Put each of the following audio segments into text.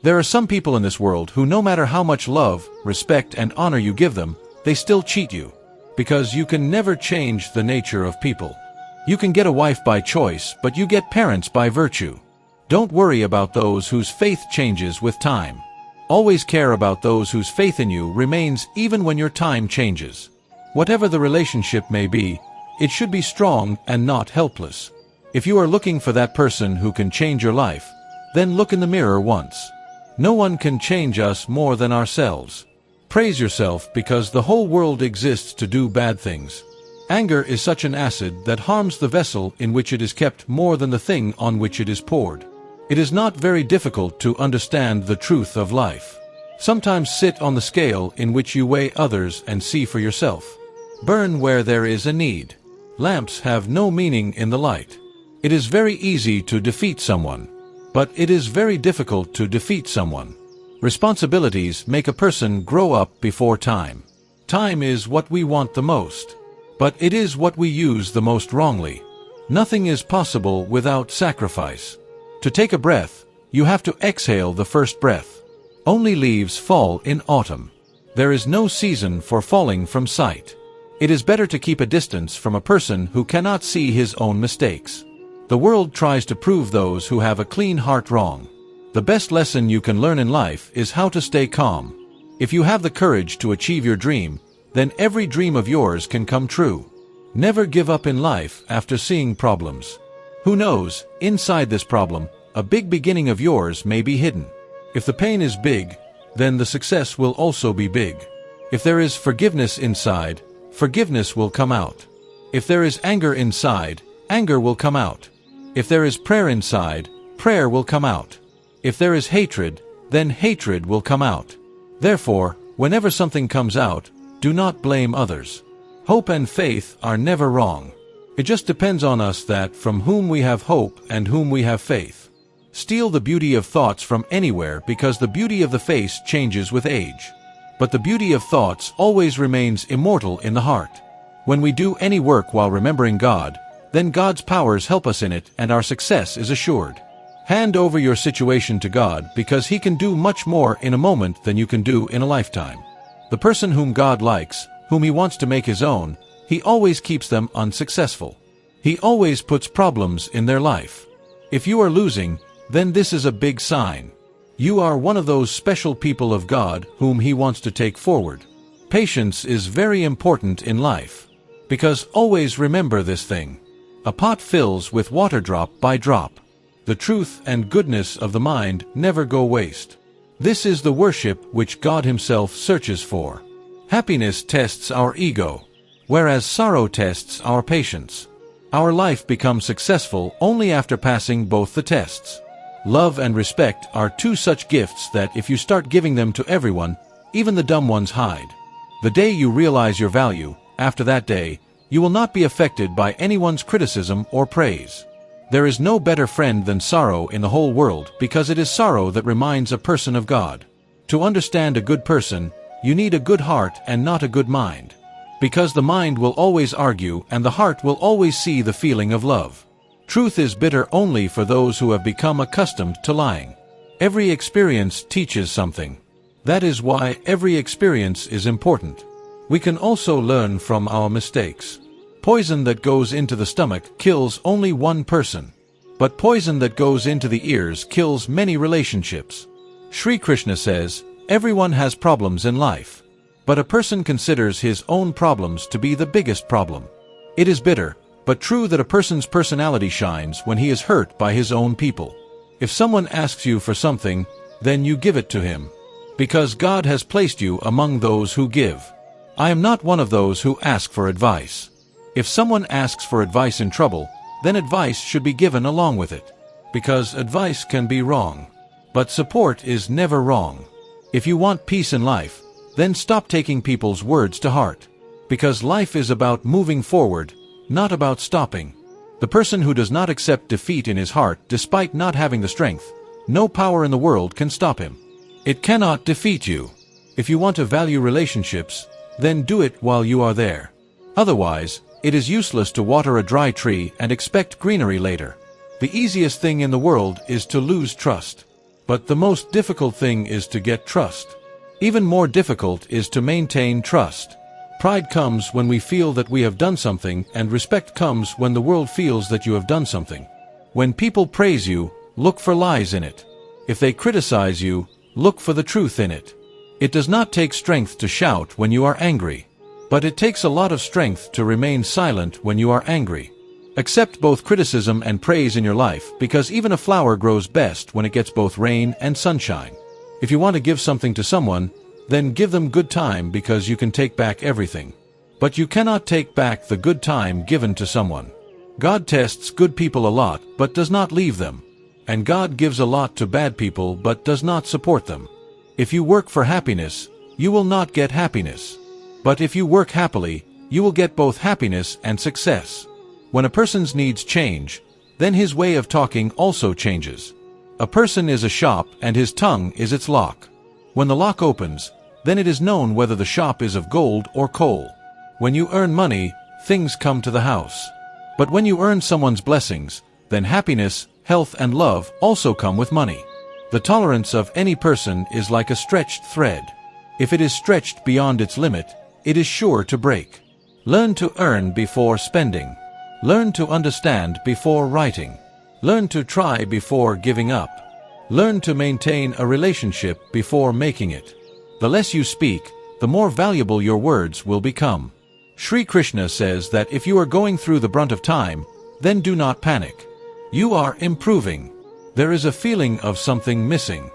There are some people in this world who, no matter how much love, respect, and honor you give them, they still cheat you. Because you can never change the nature of people. You can get a wife by choice, but you get parents by virtue. Don't worry about those whose faith changes with time. Always care about those whose faith in you remains even when your time changes. Whatever the relationship may be, it should be strong and not helpless. If you are looking for that person who can change your life, then look in the mirror once. No one can change us more than ourselves. Praise yourself because the whole world exists to do bad things. Anger is such an acid that harms the vessel in which it is kept more than the thing on which it is poured. It is not very difficult to understand the truth of life. Sometimes sit on the scale in which you weigh others and see for yourself. Burn where there is a need. Lamps have no meaning in the light. It is very easy to defeat someone, but it is very difficult to defeat someone. Responsibilities make a person grow up before time. Time is what we want the most, but it is what we use the most wrongly. Nothing is possible without sacrifice. To take a breath, you have to exhale the first breath. Only leaves fall in autumn. There is no season for falling from sight. It is better to keep a distance from a person who cannot see his own mistakes. The world tries to prove those who have a clean heart wrong. The best lesson you can learn in life is how to stay calm. If you have the courage to achieve your dream, then every dream of yours can come true. Never give up in life after seeing problems. Who knows, inside this problem, a big beginning of yours may be hidden. If the pain is big, then the success will also be big. If there is forgiveness inside, forgiveness will come out. If there is anger inside, anger will come out. If there is prayer inside, prayer will come out. If there is hatred, then hatred will come out. Therefore, whenever something comes out, do not blame others. Hope and faith are never wrong. It just depends on us that from whom we have hope and whom we have faith. Steal the beauty of thoughts from anywhere because the beauty of the face changes with age. But the beauty of thoughts always remains immortal in the heart. When we do any work while remembering God, then God's powers help us in it and our success is assured. Hand over your situation to God because He can do much more in a moment than you can do in a lifetime. The person whom God likes, whom He wants to make His own, He always keeps them unsuccessful. He always puts problems in their life. If you are losing, then this is a big sign. You are one of those special people of God whom He wants to take forward. Patience is very important in life. Because always remember this thing. A pot fills with water drop by drop. The truth and goodness of the mind never go waste. This is the worship which God Himself searches for. Happiness tests our ego, whereas sorrow tests our patience. Our life becomes successful only after passing both the tests. Love and respect are two such gifts that if you start giving them to everyone, even the dumb ones hide. The day you realize your value, after that day, you will not be affected by anyone's criticism or praise. There is no better friend than sorrow in the whole world because it is sorrow that reminds a person of God. To understand a good person, you need a good heart and not a good mind. Because the mind will always argue and the heart will always see the feeling of love. Truth is bitter only for those who have become accustomed to lying. Every experience teaches something. That is why every experience is important. We can also learn from our mistakes. Poison that goes into the stomach kills only one person. But poison that goes into the ears kills many relationships. Shree Krishna says, everyone has problems in life. But a person considers his own problems to be the biggest problem. It is bitter, but true that a person's personality shines when he is hurt by his own people. If someone asks you for something, then you give it to him. Because God has placed you among those who give. I am not one of those who ask for advice. If someone asks for advice in trouble, then advice should be given along with it. Because advice can be wrong. But support is never wrong. If you want peace in life, then stop taking people's words to heart. Because life is about moving forward, not about stopping. The person who does not accept defeat in his heart despite not having the strength, no power in the world can stop him. It cannot defeat you. If you want to value relationships, then do it while you are there. Otherwise, it is useless to water a dry tree and expect greenery later. The easiest thing in the world is to lose trust. But the most difficult thing is to get trust. Even more difficult is to maintain trust. Pride comes when we feel that we have done something, and respect comes when the world feels that you have done something. When people praise you, look for lies in it. If they criticize you, look for the truth in it. It does not take strength to shout when you are angry. But it takes a lot of strength to remain silent when you are angry. Accept both criticism and praise in your life, because even a flower grows best when it gets both rain and sunshine. If you want to give something to someone, then give them good time, because you can take back everything. But you cannot take back the good time given to someone. God tests good people a lot, but does not leave them. And God gives a lot to bad people, but does not support them. If you work for happiness, you will not get happiness. But if you work happily, you will get both happiness and success. When a person's needs change, then his way of talking also changes. A person is a shop, and his tongue is its lock. When the lock opens, then it is known whether the shop is of gold or coal. When you earn money, things come to the house. But when you earn someone's blessings, then happiness, health and love also come with money. The tolerance of any person is like a stretched thread. If it is stretched beyond its limit, it is sure to break. Learn to earn before spending. Learn to understand before writing. Learn to try before giving up. Learn to maintain a relationship before making it. The less you speak, the more valuable your words will become. Shree Krishna says that if you are going through the brunt of time, then do not panic. You are improving. There is a feeling of something missing.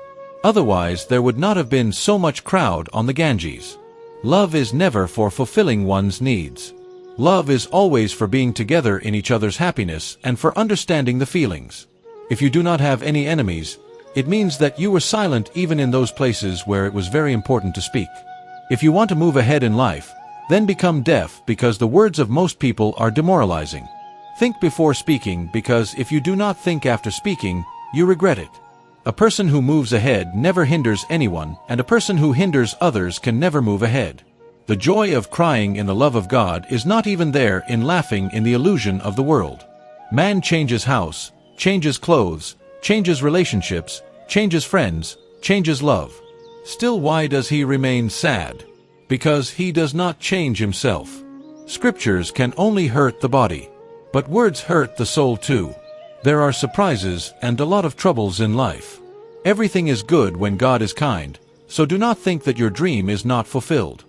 Otherwise, there would not have been so much crowd on the Ganges. Love is never for fulfilling one's needs. Love is always for being together in each other's happiness and for understanding the feelings. If you do not have any enemies, it means that you were silent even in those places where it was very important to speak. If you want to move ahead in life, then become deaf, because the words of most people are demoralizing. Think before speaking, because if you do not think after speaking, you regret it. A person who moves ahead never hinders anyone, and a person who hinders others can never move ahead. The joy of crying in the love of God is not even there in laughing in the illusion of the world. Man changes house, changes clothes, changes relationships, changes friends, changes love. Still, why does he remain sad? Because he does not change himself. Scriptures can only hurt the body, but words hurt the soul too. There are surprises and a lot of troubles in life. Everything is good when God is kind, so do not think that your dream is not fulfilled.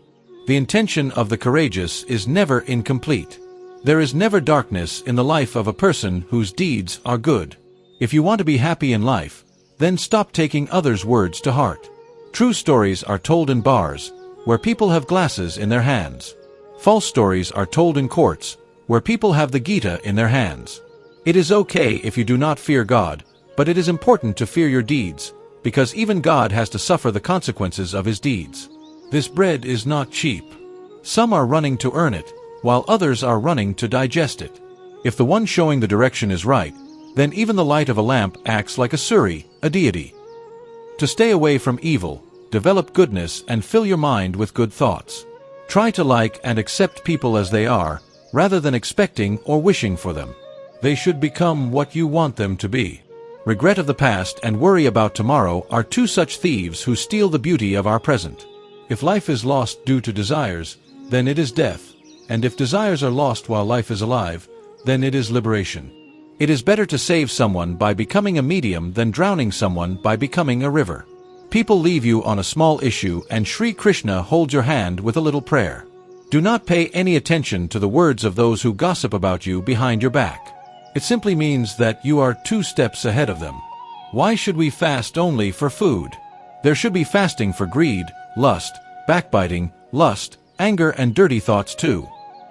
The intention of the courageous is never incomplete. There is never darkness in the life of a person whose deeds are good. If you want to be happy in life, then stop taking others' words to heart. True stories are told in bars, where people have glasses in their hands. False stories are told in courts, where people have the Gita in their hands. It is okay if you do not fear God, but it is important to fear your deeds, because even God has to suffer the consequences of his deeds. This bread is not cheap. Some are running to earn it, while others are running to digest it. If the one showing the direction is right, then even the light of a lamp acts like a Suri, a deity. To stay away from evil, develop goodness and fill your mind with good thoughts. Try to like and accept people as they are, rather than expecting or wishing for them. They should become what you want them to be. Regret of the past and worry about tomorrow are two such thieves who steal the beauty of our present. If life is lost due to desires, then it is death, and if desires are lost while life is alive, then it is liberation. It is better to save someone by becoming a medium than drowning someone by becoming a river. People leave you on a small issue, and Shree Krishna holds your hand with a little prayer. Do not pay any attention to the words of those who gossip about you behind your back. It simply means that you are 2 steps ahead of them. Why should we fast only for food? There should be fasting for greed, lust, backbiting, lust, anger and dirty thoughts too.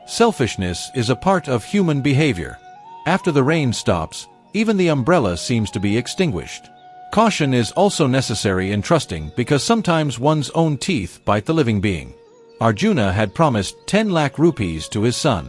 Selfishness is a part of human behavior. After the rain stops, even the umbrella seems to be extinguished. Caution is also necessary in trusting, because sometimes one's own teeth bite the living being. Arjuna had promised 10 lakh rupees to his son.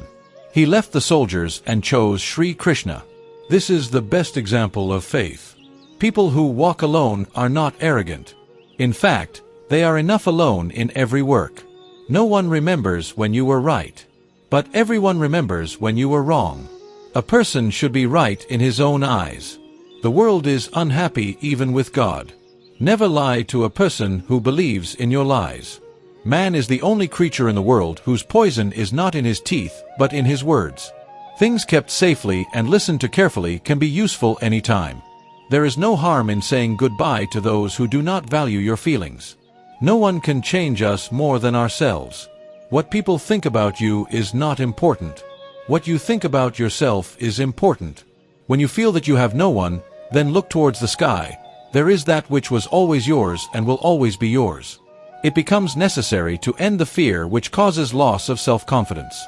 He left the soldiers and chose Shree Krishna. This is the best example of faith. People who walk alone are not arrogant. In fact, they are enough alone in every work. No one remembers when you were right, but everyone remembers when you were wrong. A person should be right in his own eyes. The world is unhappy even with God. Never lie to a person who believes in your lies. Man is the only creature in the world whose poison is not in his teeth, but in his words. Things kept safely and listened to carefully can be useful any time. There is no harm in saying goodbye to those who do not value your feelings. No one can change us more than ourselves. What people think about you is not important. What you think about yourself is important. When you feel that you have no one, then look towards the sky. There is that which was always yours and will always be yours. It becomes necessary to end the fear which causes loss of self-confidence.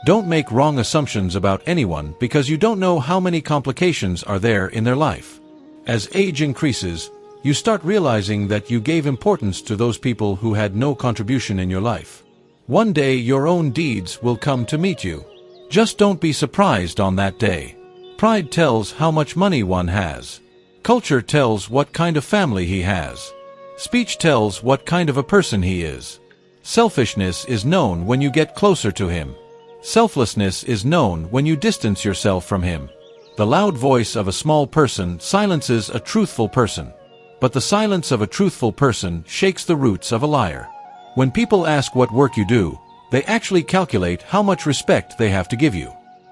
Don't make wrong assumptions about anyone because you don't know how many complications are there in their life. As age increases, you start realizing that you gave importance to those people who had no contribution in your life. One day your own deeds will come to meet you. Just don't be surprised on that day. Pride tells how much money one has. Culture tells what kind of family he has. Speech tells what kind of a person he is. Selfishness is known when you get closer to him. Selflessness is known when you distance yourself from him. The loud voice of a small person silences a truthful person. But the silence of a truthful person shakes the roots of a liar. When people ask what work you do, they actually calculate how much respect they have to give you.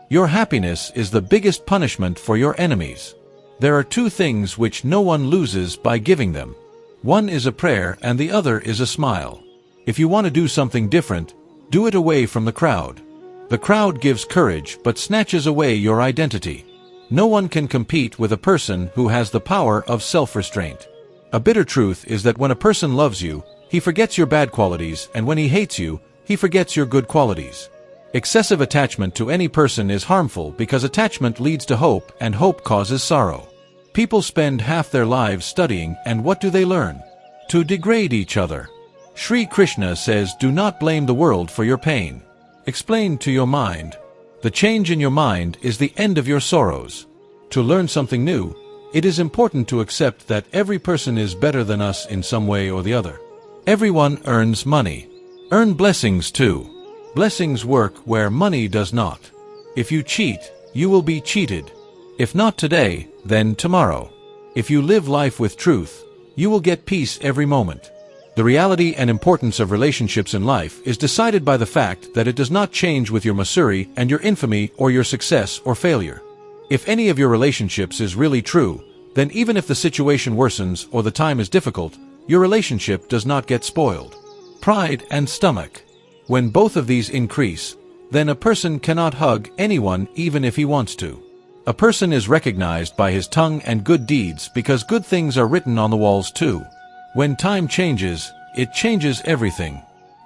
Your happiness is the biggest punishment for your enemies. There are two things which no one loses by giving them. One is a prayer and the other is a smile. If you want to do something different, do it away from the crowd. The crowd gives courage but snatches away your identity. No one can compete with a person who has the power of self-restraint. A bitter truth is that when a person loves you, he forgets your bad qualities, and when he hates you, he forgets your good qualities. Excessive attachment to any person is harmful because attachment leads to hope, and hope causes sorrow. People spend half their lives studying, and what do they learn? To degrade each other. Shree Krishna says, do not blame the world for your pain. Explain to your mind. The change in your mind is the end of your sorrows. To learn something new, it is important to accept that every person is better than us in some way or the other. Everyone earns money. Earn blessings too. Blessings work where money does not. If you cheat, you will be cheated. If not today, then tomorrow. If you live life with truth, you will get peace every moment. The reality and importance of relationships in life is decided by the fact that it does not change with your Masuri and your infamy or your success or failure. If any of your relationships is really true, then even if the situation worsens or the time is difficult, your relationship does not get spoiled. Pride and stomach. When both of these increase, then a person cannot hug anyone even if he wants to. A person is recognized by his tongue and good deeds because good things are written on the walls too. When time changes, it changes everything.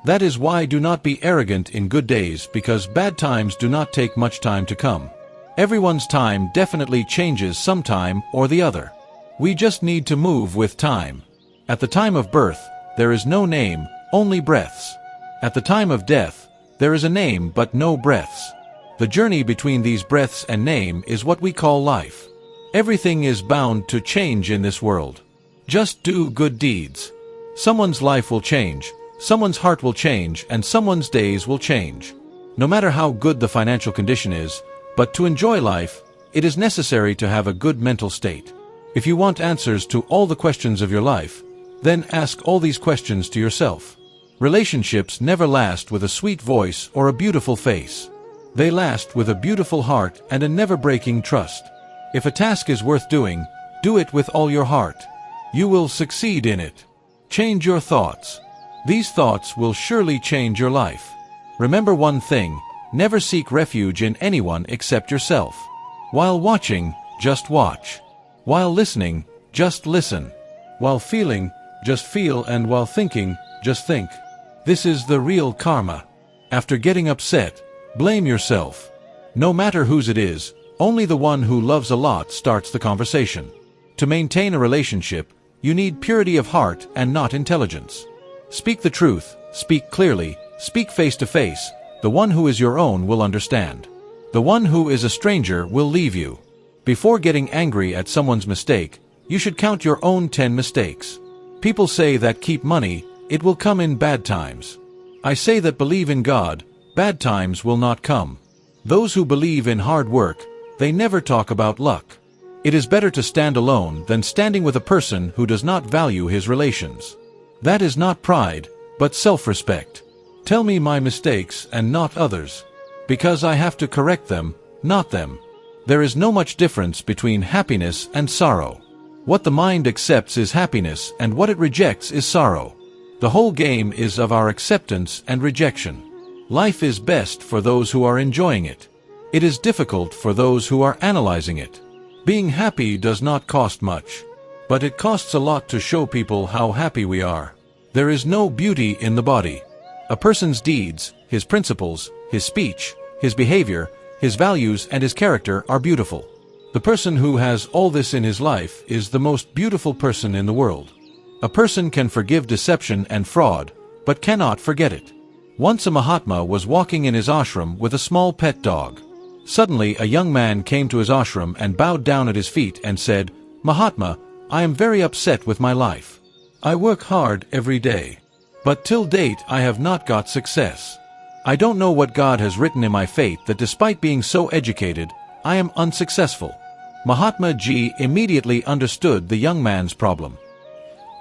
That is why do not be arrogant in good days because bad times do not take much time to come. Everyone's time definitely changes sometime or the other. We just need to move with time. At the time of birth, there is no name, only breaths. At the time of death, there is a name but no breaths. The journey between these breaths and name is what we call life. Everything is bound to change in this world. Just do good deeds. Someone's life will change, someone's heart will change, and someone's days will change. No matter how good the financial condition is, but to enjoy life, it is necessary to have a good mental state. If you want answers to all the questions of your life, then ask all these questions to yourself. Relationships never last with a sweet voice or a beautiful face. They last with a beautiful heart and a never-breaking trust. If a task is worth doing, do it with all your heart. You will succeed in it. Change your thoughts. These thoughts will surely change your life. Remember one thing, never seek refuge in anyone except yourself. While watching, just watch. While listening, just listen. While feeling, just feel, and while thinking, just think. This is the real karma. After getting upset, blame yourself. No matter whose it is, only the one who loves a lot starts the conversation. To maintain a relationship, you need purity of heart and not intelligence. Speak the truth, speak clearly, speak face to face. The one who is your own will understand. The one who is a stranger will leave you. Before getting angry at someone's mistake, you should count your own 10 mistakes. People say that keep money, it will come in bad times. I say that believe in God, bad times will not come. Those who believe in hard work, they never talk about luck. It is better to stand alone than standing with a person who does not value his relations. That is not pride, but self-respect. Tell me my mistakes and not others, because I have to correct them, not them. There is no much difference between happiness and sorrow. What the mind accepts is happiness, and what it rejects is sorrow. The whole game is of our acceptance and rejection. Life is best for those who are enjoying it. It is difficult for those who are analyzing it. Being happy does not cost much, but it costs a lot to show people how happy we are. There is no beauty in the body. A person's deeds, his principles, his speech, his behavior, his values, and his character are beautiful. The person who has all this in his life is the most beautiful person in the world. A person can forgive deception and fraud, but cannot forget it. Once a Mahatma was walking in his ashram with a small pet dog. Suddenly a young man came to his ashram and bowed down at his feet and said, "Mahatma, I am very upset with my life. I work hard every day, but till date I have not got success. I don't know what God has written in my fate that despite being so educated, I am unsuccessful." Mahatma Ji immediately understood the young man's problem.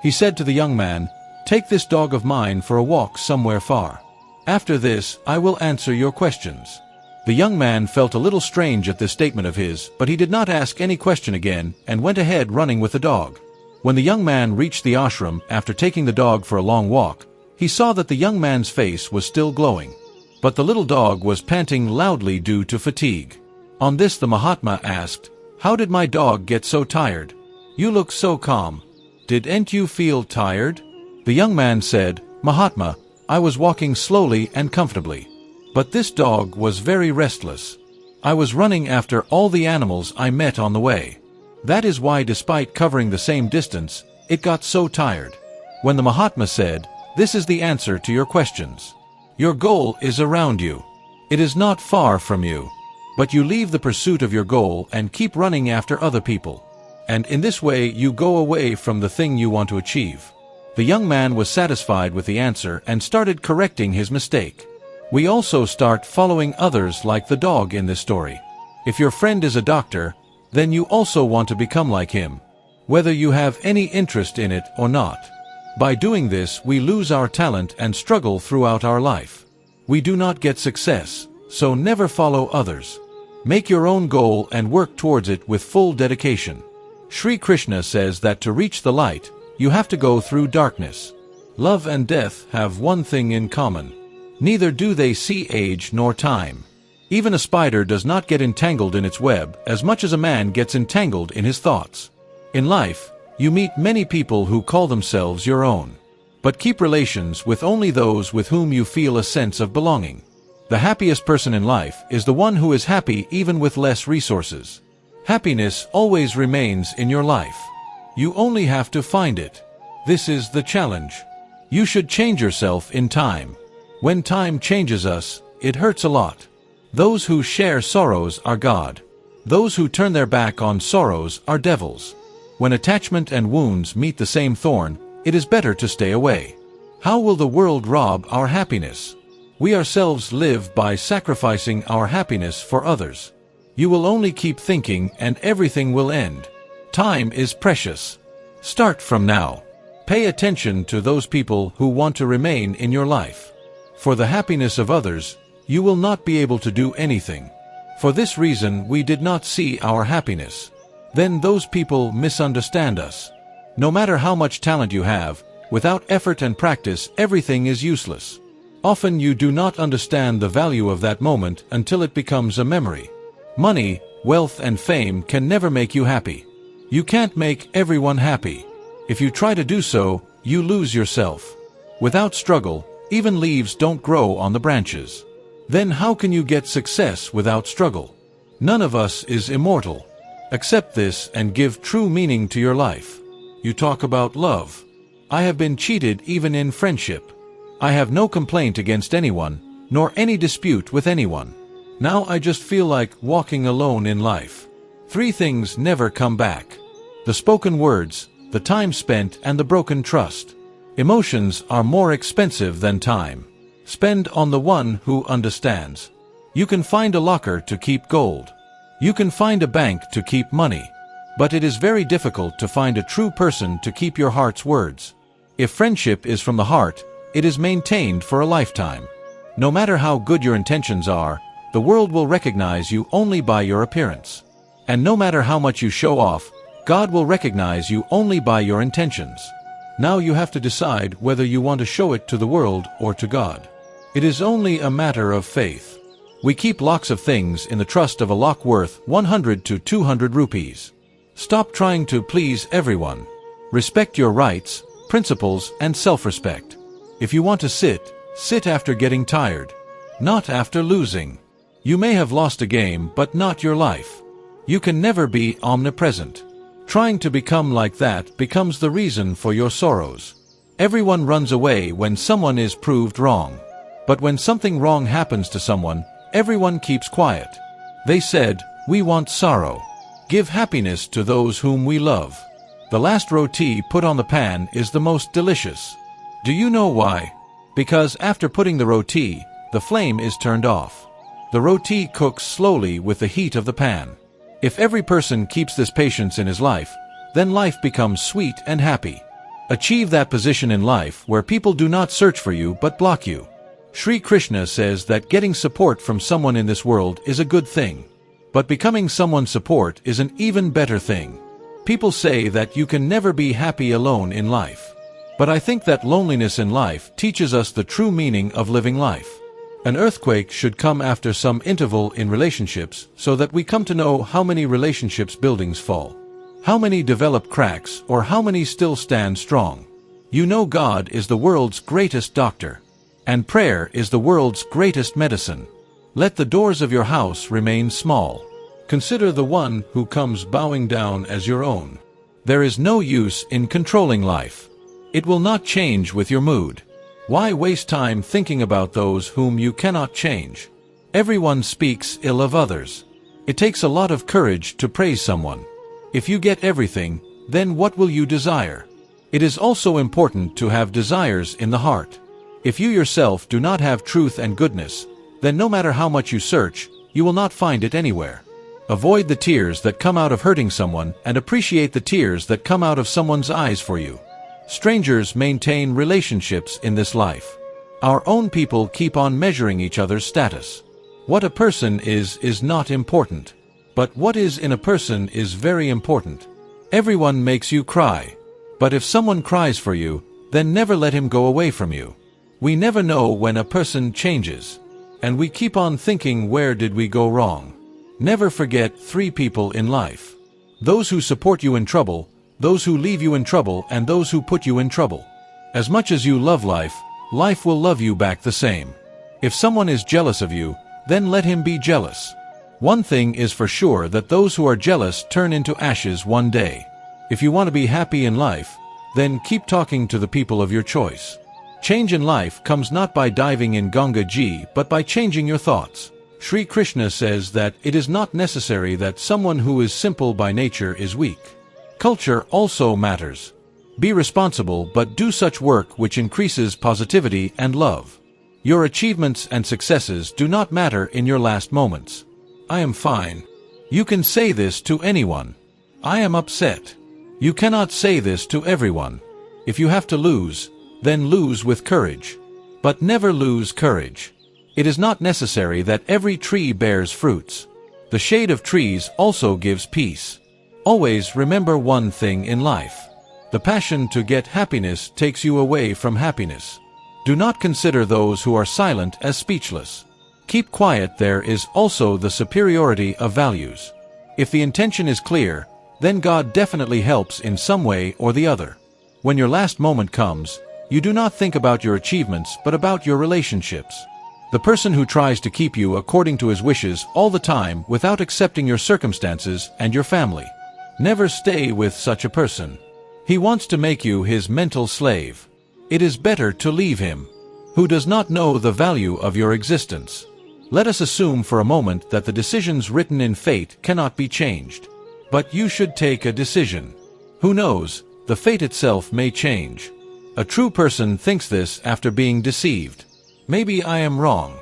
He said to the young man, "Take this dog of mine for a walk somewhere far. After this, I will answer your questions." The young man felt a little strange at this statement of his, but he did not ask any question again and went ahead running with the dog. When the young man reached the ashram after taking the dog for a long walk, he saw that the young man's face was still glowing, but the little dog was panting loudly due to fatigue. On this the Mahatma asked, "How did my dog get so tired? You look so calm. Didn't you feel tired?" The young man said, "Mahatma, I was walking slowly and comfortably, but this dog was very restless. I was running after all the animals I met on the way. That is why despite covering the same distance, it got so tired." When the Mahatma said, "This is the answer to your questions. Your goal is around you. It is not far from you. But you leave the pursuit of your goal and keep running after other people. And in this way you go away from the thing you want to achieve." The young man was satisfied with the answer and started correcting his mistake. We also start following others like the dog in this story. If your friend is a doctor, then you also want to become like him, whether you have any interest in it or not. By doing this, we lose our talent and struggle throughout our life. We do not get success, so never follow others. Make your own goal and work towards it with full dedication. Shree Krishna says that to reach the light, you have to go through darkness. Love and death have one thing in common. Neither do they see age nor time. Even a spider does not get entangled in its web as much as a man gets entangled in his thoughts. In life, you meet many people who call themselves your own. But keep relations with only those with whom you feel a sense of belonging. The happiest person in life is the one who is happy even with less resources. Happiness always remains in your life. You only have to find it. This is the challenge. You should change yourself in time. When time changes us, it hurts a lot. Those who share sorrows are God. Those who turn their back on sorrows are devils. When attachment and wounds meet the same thorn, it is better to stay away. How will the world rob our happiness? We ourselves live by sacrificing our happiness for others. You will only keep thinking and everything will end. Time is precious. Start from now. Pay attention to those people who want to remain in your life. For the happiness of others, you will not be able to do anything. For this reason we did not see our happiness. Then those people misunderstand us. No matter how much talent you have, without effort and practice everything is useless. Often you do not understand the value of that moment until it becomes a memory. Money, wealth and fame can never make you happy. You can't make everyone happy. If you try to do so, you lose yourself. Without struggle, even leaves don't grow on the branches. Then how can you get success without struggle? None of us is immortal. Accept this and give true meaning to your life. You talk about love. I have been cheated even in friendship. I have no complaint against anyone, nor any dispute with anyone. Now I just feel like walking alone in life. 3 things never come back: the spoken words, the time spent, and the broken trust. Emotions are more expensive than time. Spend on the one who understands. You can find a locker to keep gold. You can find a bank to keep money. But it is very difficult to find a true person to keep your heart's words. If friendship is from the heart, it is maintained for a lifetime. No matter how good your intentions are, the world will recognize you only by your appearance. And no matter how much you show off, God will recognize you only by your intentions. Now you have to decide whether you want to show it to the world or to God. It is only a matter of faith. We keep lots of things in the trust of a lakh worth 100 to 200 rupees. Stop trying to please everyone. Respect your rights, principles, and self-respect. If you want to sit, sit after getting tired, not after losing. You may have lost a game, but not your life. You can never be omnipresent. Trying to become like that becomes the reason for your sorrows. Everyone runs away when someone is proved wrong. But when something wrong happens to someone, everyone keeps quiet. They said, "We want sorrow. Give happiness to those whom we love." The last roti put on the pan is the most delicious. Do you know why? Because after putting the roti, the flame is turned off. The roti cooks slowly with the heat of the pan. If every person keeps this patience in his life, then life becomes sweet and happy. Achieve that position in life where people do not search for you but block you. Shree Krishna says that getting support from someone in this world is a good thing. But becoming someone's support is an even better thing. People say that you can never be happy alone in life. But I think that loneliness in life teaches us the true meaning of living life. An earthquake should come after some interval in relationships so that we come to know how many relationships buildings fall. How many develop cracks or how many still stand strong. You know God is the world's greatest doctor. And prayer is the world's greatest medicine. Let the doors of your house remain small. Consider the one who comes bowing down as your own. There is no use in controlling life. It will not change with your mood. Why waste time thinking about those whom you cannot change? Everyone speaks ill of others. It takes a lot of courage to praise someone. If you get everything, then what will you desire? It is also important to have desires in the heart. If you yourself do not have truth and goodness, then no matter how much you search, you will not find it anywhere. Avoid the tears that come out of hurting someone and appreciate the tears that come out of someone's eyes for you. Strangers maintain relationships in this life. Our own people keep on measuring each other's status. What a person is not important. But what is in a person is very important. Everyone makes you cry. But if someone cries for you, then never let him go away from you. We never know when a person changes. And we keep on thinking, where did we go wrong? Never forget 3 people in life. Those who support you in trouble, those who leave you in trouble, and those who put you in trouble. As much as you love life, life will love you back the same. If someone is jealous of you, then let him be jealous. One thing is for sure, that those who are jealous turn into ashes one day. If you want to be happy in life, then keep talking to the people of your choice. Change in life comes not by diving in Ganga Ji, but by changing your thoughts. Shree Krishna says that it is not necessary that someone who is simple by nature is weak. Culture also matters. Be responsible, but do such work which increases positivity and love. Your achievements and successes do not matter in your last moments. I am fine. You can say this to anyone. I am upset. You cannot say this to everyone. If you have to lose, then lose with courage. But never lose courage. It is not necessary that every tree bears fruits. The shade of trees also gives peace. Always remember one thing in life. The passion to get happiness takes you away from happiness. Do not consider those who are silent as speechless. Keep quiet. There is also the superiority of values. If the intention is clear, then God definitely helps in some way or the other. When your last moment comes, you do not think about your achievements but about your relationships. The person who tries to keep you according to his wishes all the time without accepting your circumstances and your family. Never stay with such a person. He wants to make you his mental slave. It is better to leave him, who does not know the value of your existence. Let us assume for a moment that the decisions written in fate cannot be changed. But you should take a decision. Who knows, the fate itself may change. A true person thinks this after being deceived. Maybe I am wrong.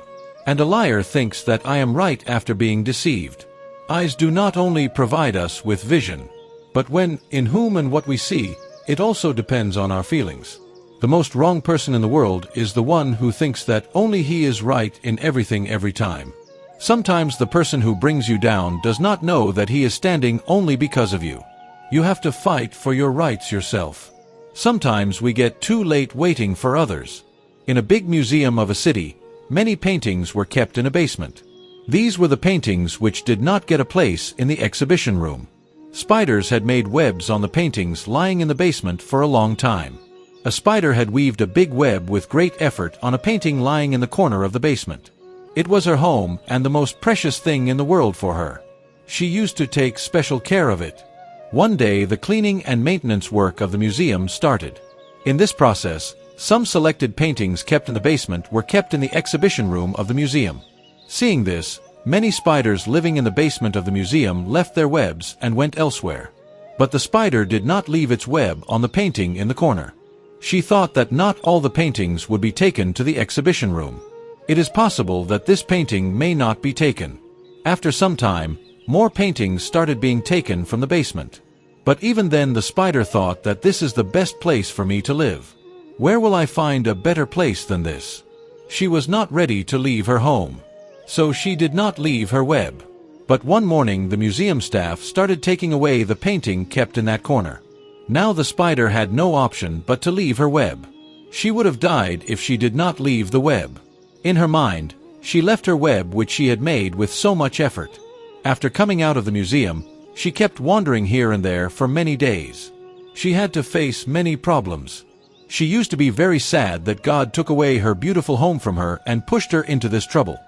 And a liar thinks that I am right after being deceived. Eyes do not only provide us with vision. But when, in whom and what we see, it also depends on our feelings. The most wrong person in the world is the one who thinks that only he is right in everything every time. Sometimes the person who brings you down does not know that he is standing only because of you. You have to fight for your rights yourself. Sometimes we get too late waiting for others. In a big museum of a city, many paintings were kept in a basement. These were the paintings which did not get a place in the exhibition room. Spiders had made webs on the paintings lying in the basement for a long time. A spider had weaved a big web with great effort on a painting lying in the corner of the basement. It was her home and the most precious thing in the world for her. She used to take special care of it. One day the cleaning and maintenance work of the museum started. In this process, some selected paintings kept in the basement were kept in the exhibition room of the museum. Seeing this, many spiders living in the basement of the museum left their webs and went elsewhere. But the spider did not leave its web on the painting in the corner. She thought that not all the paintings would be taken to the exhibition room. It is possible that this painting may not be taken. After some time, more paintings started being taken from the basement. But even then the spider thought that this is the best place for me to live. Where will I find a better place than this? She was not ready to leave her home. So she did not leave her web. But one morning the museum staff started taking away the painting kept in that corner. Now the spider had no option but to leave her web. She would have died if she did not leave the web. In her mind, she left her web which she had made with so much effort. After coming out of the museum, she kept wandering here and there for many days. She had to face many problems. She used to be very sad that God took away her beautiful home from her and pushed her into this trouble.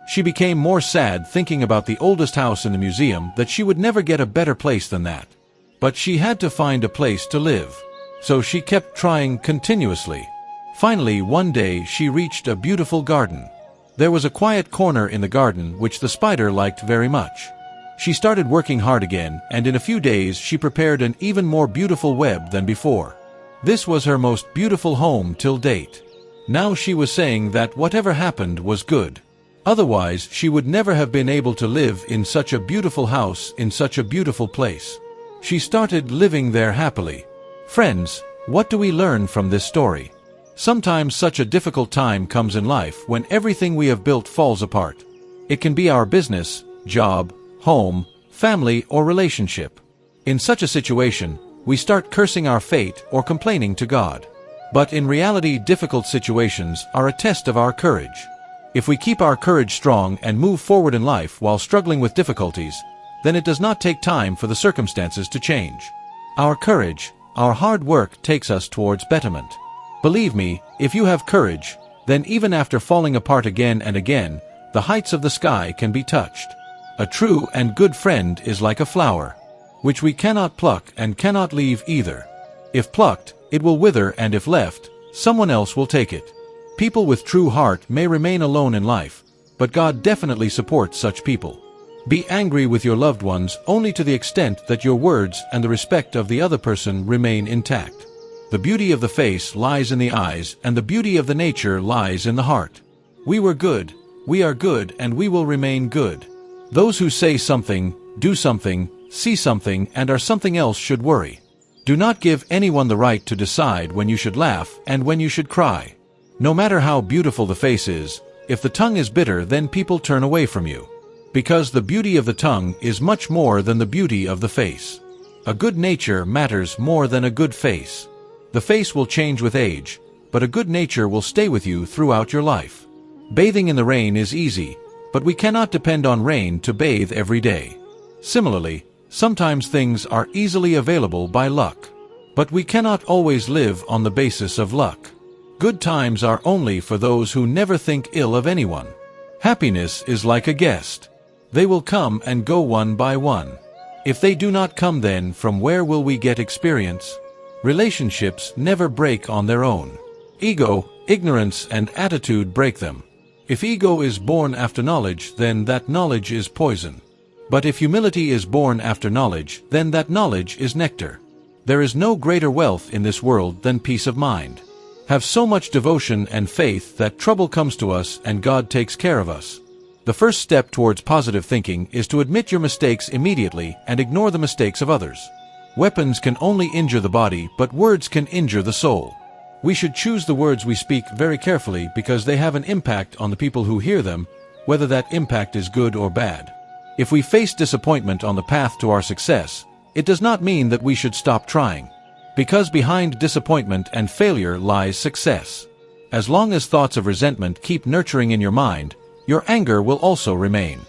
She became more sad thinking about the oldest house in the museum, that she would never get a better place than that. But she had to find a place to live. So she kept trying continuously. Finally, one day she reached a beautiful garden. There was a quiet corner in the garden which the spider liked very much. She started working hard again, and in a few days she prepared an even more beautiful web than before. This was her most beautiful home till date. Now she was saying that whatever happened was good. Otherwise she would never have been able to live in such a beautiful house in such a beautiful place. She started living there happily. Friends, what do we learn from this story? Sometimes such a difficult time comes in life when everything we have built falls apart. It can be our business, job, home, family, or relationship. In such a situation, we start cursing our fate or complaining to God. But in reality, difficult situations are a test of our courage. If we keep our courage strong and move forward in life while struggling with difficulties, then it does not take time for the circumstances to change. Our courage, our hard work takes us towards betterment. Believe me, if you have courage, then even after falling apart again and again, the heights of the sky can be touched. A true and good friend is like a flower, which we cannot pluck and cannot leave either. If plucked, it will wither, and if left, someone else will take it. People with true heart may remain alone in life, but God definitely supports such people. Be angry with your loved ones only to the extent that your words and the respect of the other person remain intact. The beauty of the face lies in the eyes, and the beauty of the nature lies in the heart. We were good, we are good, and we will remain good. Those who say something, do something, see something, and are something else should worry. Do not give anyone the right to decide when you should laugh and when you should cry. No matter how beautiful the face is, if the tongue is bitter, then people turn away from you. Because the beauty of the tongue is much more than the beauty of the face. A good nature matters more than a good face. The face will change with age, but a good nature will stay with you throughout your life. Bathing in the rain is easy, but we cannot depend on rain to bathe every day. Similarly, sometimes things are easily available by luck. But we cannot always live on the basis of luck. Good times are only for those who never think ill of anyone. Happiness is like a guest. They will come and go one by one. If they do not come, then from where will we get experience? Relationships never break on their own. Ego, ignorance, and attitude break them. If ego is born after knowledge, then that knowledge is poison. But if humility is born after knowledge, then that knowledge is nectar. There is no greater wealth in this world than peace of mind. Have so much devotion and faith that trouble comes to us and God takes care of us. The first step towards positive thinking is to admit your mistakes immediately and ignore the mistakes of others. Weapons can only injure the body, but words can injure the soul. We should choose the words we speak very carefully because they have an impact on the people who hear them, whether that impact is good or bad. If we face disappointment on the path to our success, it does not mean that we should stop trying. Because behind disappointment and failure lies success. As long as thoughts of resentment keep nurturing in your mind, your anger will also remain.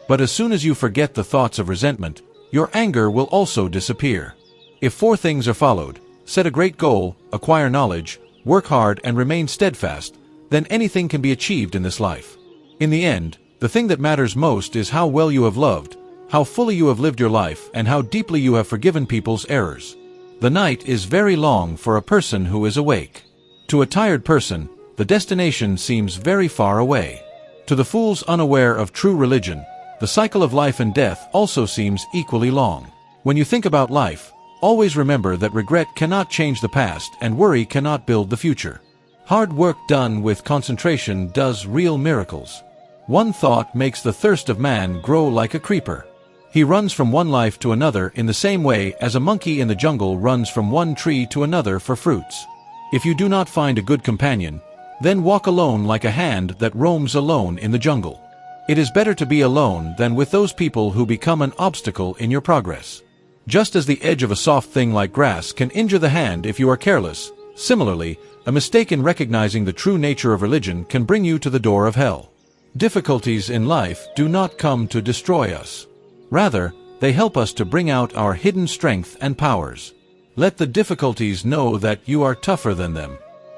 But as soon as you forget the thoughts of resentment, your anger will also disappear. If 4 things are followed, set a great goal, acquire knowledge, work hard and remain steadfast, then anything can be achieved in this life. In the end, the thing that matters most is how well you have loved, how fully you have lived your life, and how deeply you have forgiven people's errors. The night is very long for a person who is awake. To a tired person, the destination seems very far away. To the fools unaware of true religion, the cycle of life and death also seems equally long. When you think about life, always remember that regret cannot change the past and worry cannot build the future. Hard work done with concentration does real miracles. One thought makes the thirst of man grow like a creeper. He runs from one life to another in the same way as a monkey in the jungle runs from one tree to another for fruits. If you do not find a good companion, then walk alone like a hand that roams alone in the jungle. It is better to be alone than with those people who become an obstacle in your progress. Just as the edge of a soft thing like grass can injure the hand if you are careless, similarly, a mistake in recognizing the true nature of religion can bring you to the door of hell. Difficulties in life do not come to destroy us. Rather, they help us to bring out our hidden strength and powers. Let the difficulties know that you are tougher than them.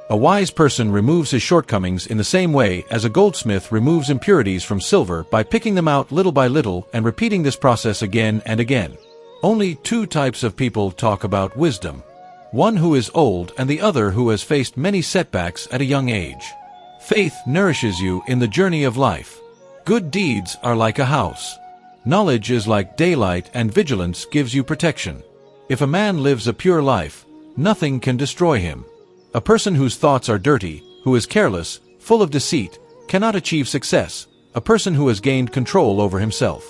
A wise person removes his shortcomings in the same way as a goldsmith removes impurities from silver by picking them out little by little and repeating this process again and again. Only 2 types of people talk about wisdom. One who is old and the other who has faced many setbacks at a young age. Faith nourishes you in the journey of life. Good deeds are like a house. Knowledge is like daylight and vigilance gives you protection. If a man lives a pure life, nothing can destroy him. A person whose thoughts are dirty, who is careless, full of deceit, cannot achieve success. A person who has gained control over himself.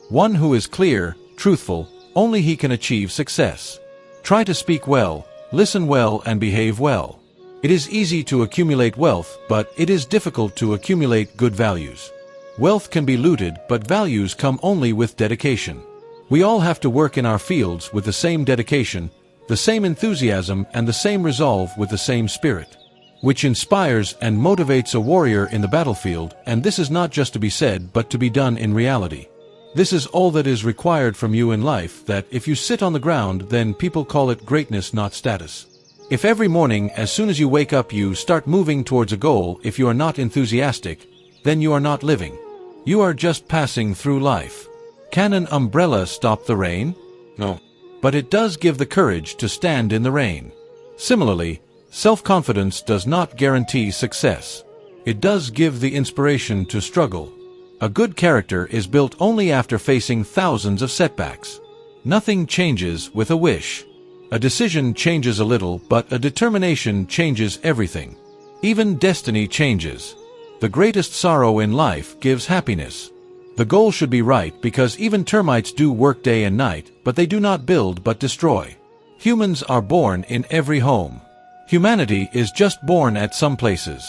One who is clear, truthful, only he can achieve success. Try to speak well, listen well and behave well. It is easy to accumulate wealth, but it is difficult to accumulate good values. Wealth can be looted, but values come only with dedication. We all have to work in our fields with the same dedication, the same enthusiasm and the same resolve with the same spirit, which inspires and motivates a warrior in the battlefield, and this is not just to be said but to be done in reality. This is all that is required from you in life, that if you sit on the ground, then people call it greatness, not status. If every morning as soon as you wake up you start moving towards a goal, if you are not enthusiastic, then you are not living. You are just passing through life. Can an umbrella stop the rain? No. But it does give the courage to stand in the rain. Similarly, self-confidence does not guarantee success. It does give the inspiration to struggle. A good character is built only after facing thousands of setbacks. Nothing changes with a wish. A decision changes a little, but a determination changes everything. Even destiny changes. The greatest sorrow in life gives happiness. The goal should be right, because even termites do work day and night, but they do not build but destroy. Humans are born in every home. Humanity is just born at some places.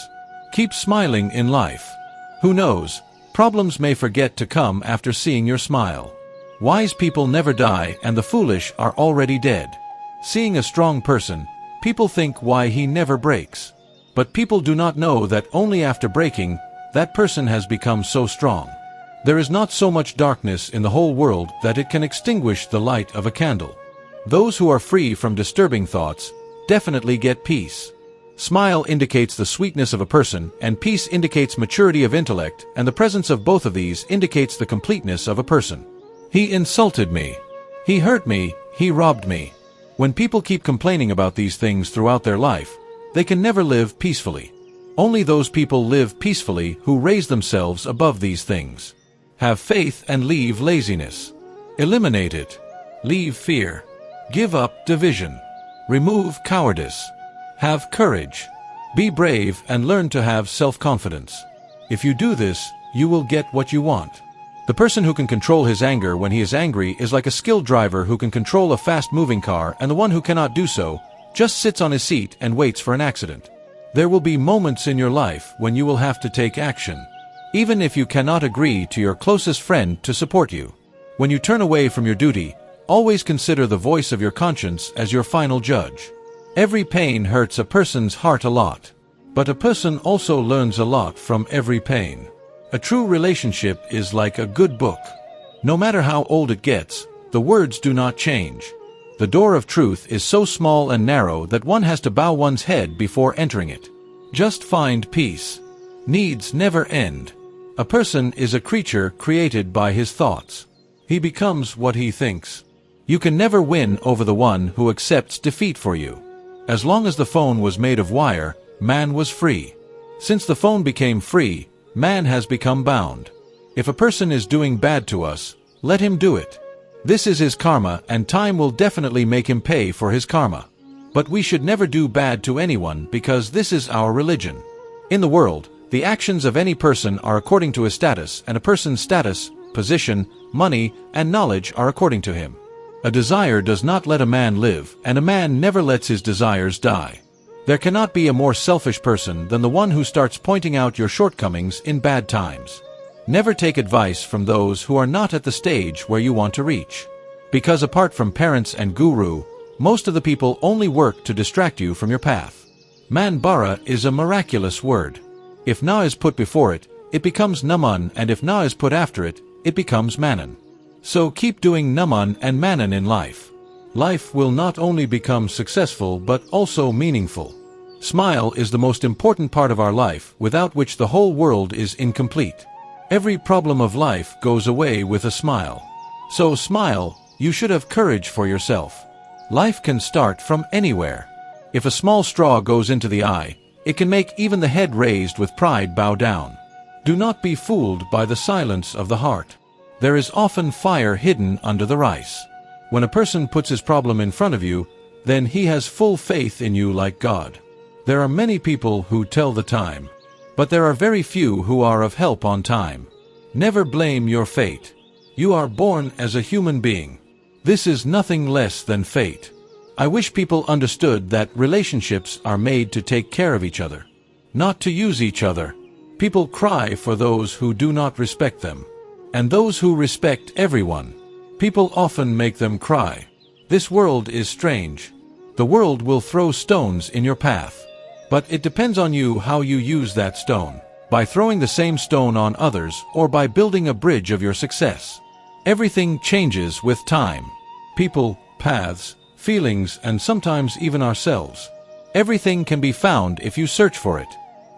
Keep smiling in life. Who knows, problems may forget to come after seeing your smile. Wise people never die and the foolish are already dead. Seeing a strong person, people think why he never breaks. But people do not know that only after breaking, that person has become so strong. There is not so much darkness in the whole world that it can extinguish the light of a candle. Those who are free from disturbing thoughts definitely get peace. Smile indicates the sweetness of a person, and peace indicates maturity of intellect, and the presence of both of these indicates the completeness of a person. He insulted me. He hurt me. He robbed me. When people keep complaining about these things throughout their life, they can never live peacefully. Only those people live peacefully who raise themselves above these things. Have faith and leave laziness. Eliminate it. Leave fear. Give up division. Remove cowardice. Have courage. Be brave and learn to have self-confidence. If you do this, you will get what you want. The person who can control his anger when he is angry is like a skilled driver who can control a fast-moving car, and the one who cannot do so just sits on his seat and waits for an accident. There will be moments in your life when you will have to take action, even if you cannot agree to your closest friend to support you. When you turn away from your duty, always consider the voice of your conscience as your final judge. Every pain hurts a person's heart a lot, but a person also learns a lot from every pain. A true relationship is like a good book. No matter how old it gets, the words do not change. The door of truth is so small and narrow that one has to bow one's head before entering it. Just find peace. Needs never end. A person is a creature created by his thoughts. He becomes what he thinks. You can never win over the one who accepts defeat for you. As long as the phone was made of wire, man was free. Since the phone became free, man has become bound. If a person is doing bad to us, let him do it. This is his karma, and time will definitely make him pay for his karma. But we should never do bad to anyone because this is our religion. In the world, the actions of any person are according to his status, and a person's status, position, money, and knowledge are according to him. A desire does not let a man live, and a man never lets his desires die. There cannot be a more selfish person than the one who starts pointing out your shortcomings in bad times. Never take advice from those who are not at the stage where you want to reach. Because apart from parents and guru, most of the people only work to distract you from your path. Man-bara is a miraculous word. If na is put before it, it becomes naman, and if na is put after it, it becomes manan. So keep doing naman and manan in life. Life will not only become successful but also meaningful. Smile is the most important part of our life, without which the whole world is incomplete. Every problem of life goes away with a smile. So smile, you should have courage for yourself. Life can start from anywhere. If a small straw goes into the eye, it can make even the head raised with pride bow down. Do not be fooled by the silence of the heart. There is often fire hidden under the rice. When a person puts his problem in front of you, then he has full faith in you like God. There are many people who tell the time, but there are very few who are of help on time. Never blame your fate. You are born as a human being. This is nothing less than fate. I wish people understood that relationships are made to take care of each other, not to use each other. People cry for those who do not respect them, and those who respect everyone. People often make them cry. This world is strange. The world will throw stones in your path. But it depends on you how you use that stone, by throwing the same stone on others or by building a bridge of your success. Everything changes with time. People, paths, feelings, and sometimes even ourselves. Everything can be found if you search for it.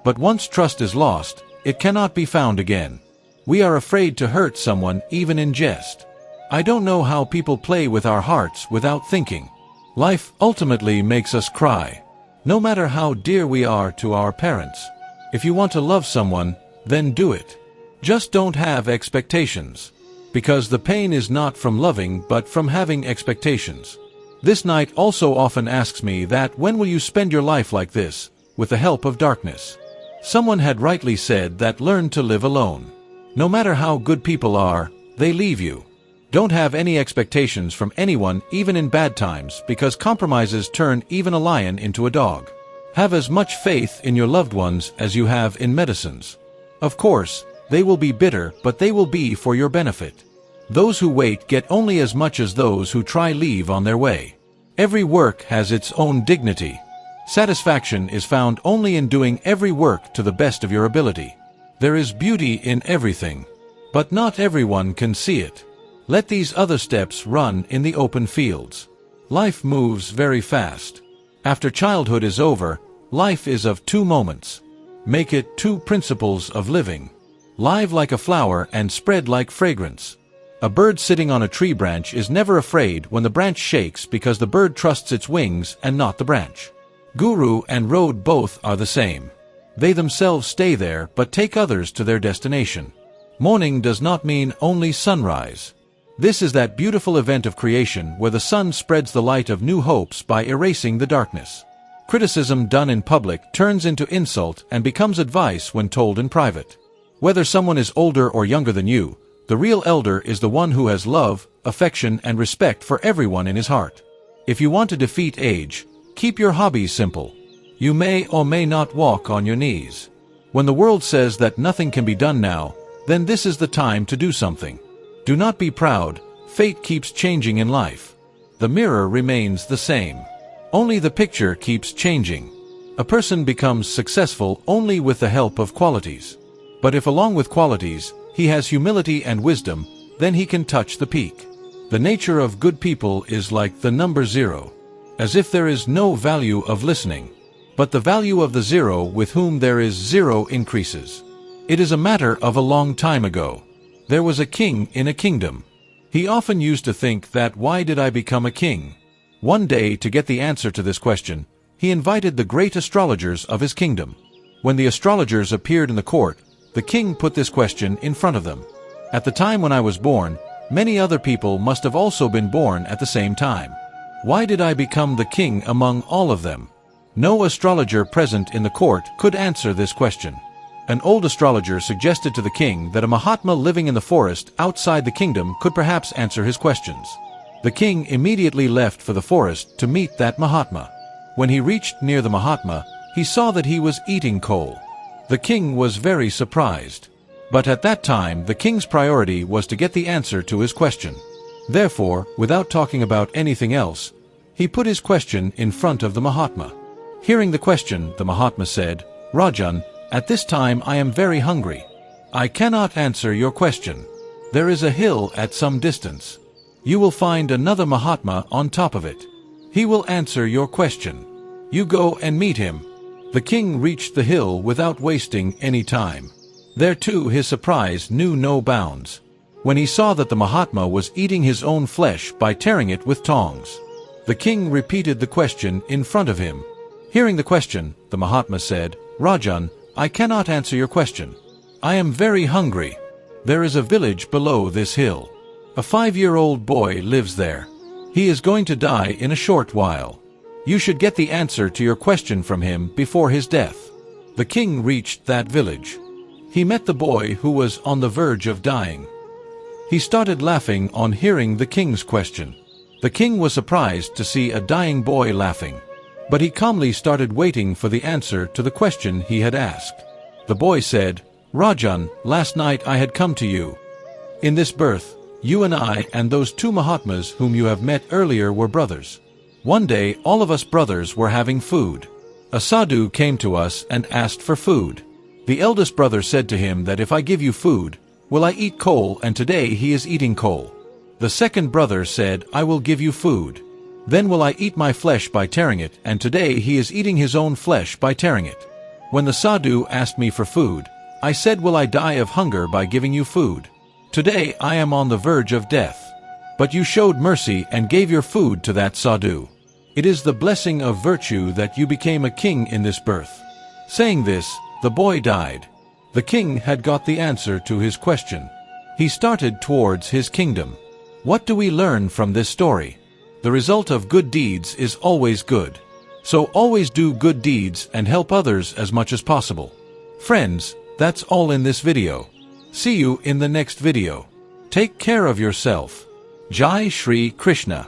But once trust is lost, it cannot be found again. We are afraid to hurt someone even in jest. I don't know how people play with our hearts without thinking. Life ultimately makes us cry. No matter how dear we are to our parents. If you want to love someone, then do it. Just don't have expectations. Because the pain is not from loving but from having expectations. This night also often asks me that when will you spend your life like this, with the help of darkness? Someone had rightly said that learn to live alone. No matter how good people are, they leave you. Don't have any expectations from anyone even in bad times, because compromises turn even a lion into a dog. Have as much faith in your loved ones as you have in medicines. Of course, they will be bitter, but they will be for your benefit. Those who wait get only as much as those who try leave on their way. Every work has its own dignity. Satisfaction is found only in doing every work to the best of your ability. There is beauty in everything, but not everyone can see it. Let these other steps run in the open fields. Life moves very fast. After childhood is over, life is of 2 moments. Make it 2 principles of living. Live like a flower and spread like fragrance. A bird sitting on a tree branch is never afraid when the branch shakes because the bird trusts its wings and not the branch. Guru and road both are the same. They themselves stay there but take others to their destination. Morning does not mean only sunrise. This is that beautiful event of creation where the sun spreads the light of new hopes by erasing the darkness. Criticism done in public turns into insult and becomes advice when told in private. Whether someone is older or younger than you, The real elder is the one who has love, affection, and respect for everyone in his heart. If you want to defeat age, keep your hobbies simple. You may or may not walk on your knees. When the world says that nothing can be done now, then this is the time to do something. Do not be proud, fate keeps changing in life. The mirror remains the same. Only the picture keeps changing. A person becomes successful only with the help of qualities. But if along with qualities, he has humility and wisdom, then he can touch the peak. The nature of good people is like the number 0. As if there is no value of listening. But the value of the 0 with whom there is 0 increases. It is a matter of a long time ago. There was a king in a kingdom. He often used to think that why did I become a king? One day, to get the answer to this question, he invited the great astrologers of his kingdom. When the astrologers appeared in the court, the king put this question in front of them. At the time when I was born, many other people must have also been born at the same time. Why did I become the king among all of them? No astrologer present in the court could answer this question. An old astrologer suggested to the king that a Mahatma living in the forest outside the kingdom could perhaps answer his questions. The king immediately left for the forest to meet that Mahatma. When he reached near the Mahatma, he saw that he was eating coal. The king was very surprised. But at that time, the king's priority was to get the answer to his question. Therefore, without talking about anything else, he put his question in front of the Mahatma. Hearing the question, the Mahatma said, "Rajan, at this time I am very hungry. I cannot answer your question. There is a hill at some distance. You will find another Mahatma on top of it. He will answer your question. You go and meet him." The king reached the hill without wasting any time. There too his surprise knew no bounds. When he saw that the Mahatma was eating his own flesh by tearing it with tongs. The king repeated the question in front of him. Hearing the question, the Mahatma said, "Rajan, I cannot answer your question. I am very hungry. There is a village below this hill. A 5-year-old boy lives there. He is going to die in a short while. You should get the answer to your question from him before his death." The king reached that village. He met the boy who was on the verge of dying. He started laughing on hearing the king's question. The king was surprised to see a dying boy laughing. But he calmly started waiting for the answer to the question he had asked. The boy said, "Rajan, last night I had come to you. In this birth, you and I and those 2 Mahatmas whom you have met earlier were brothers. One day, all of us brothers were having food. A sadhu came to us and asked for food. The eldest brother said to him that if I give you food, will I eat coal, and today he is eating coal. The second brother said, I will give you food. Then will I eat my flesh by tearing it, and today he is eating his own flesh by tearing it. When the sadhu asked me for food, I said, will I die of hunger by giving you food? Today I am on the verge of death. But you showed mercy and gave your food to that sadhu. It is the blessing of virtue that you became a king in this birth." Saying this, the boy died. The king had got the answer to his question. He started towards his kingdom. What do we learn from this story? The result of good deeds is always good. So always do good deeds and help others as much as possible. Friends, that's all in this video. See you in the next video. Take care of yourself. Jai Shri Krishna.